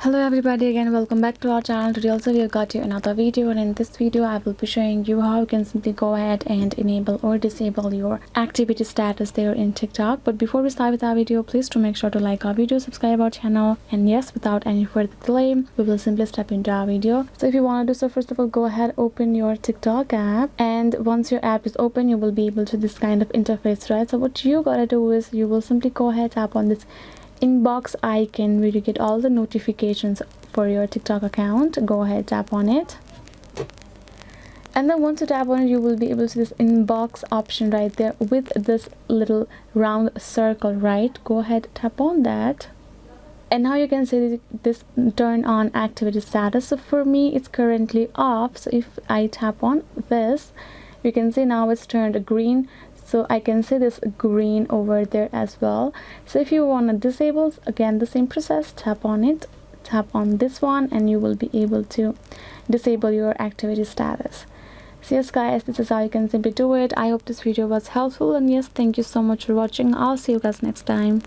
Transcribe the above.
Hello everybody, again welcome back to our channel. Today also we have got you another video, and in this video I will be showing you how you can simply go ahead and enable or disable your activity status there in TikTok. But before we start with our video, please do make sure to like our video, subscribe our channel, and yes, without any further delay we will simply step into our video. So if you want to do so, first of all, go ahead, open your TikTok app, and once your app is open you will be able to this kind of interface, right? So what you gotta do is you will simply go ahead, tap on this inbox icon where you get all the notifications for your TikTok account. Go ahead, tap on it, and then once you tap on it you will be able to see this inbox option right there with this little round circle, right? Go ahead, tap on that, and now you can see this turn on activity status. So for me it's currently off, so if I tap on this you can see now it's turned green, so I can see this green over there as well. So if you want to disable, again the same process, tap on it, tap on this one, and you will be able to disable your activity status. So yes guys, this is how you can simply do it. I hope this video was helpful, and yes, thank you so much for watching. I'll see you guys next time.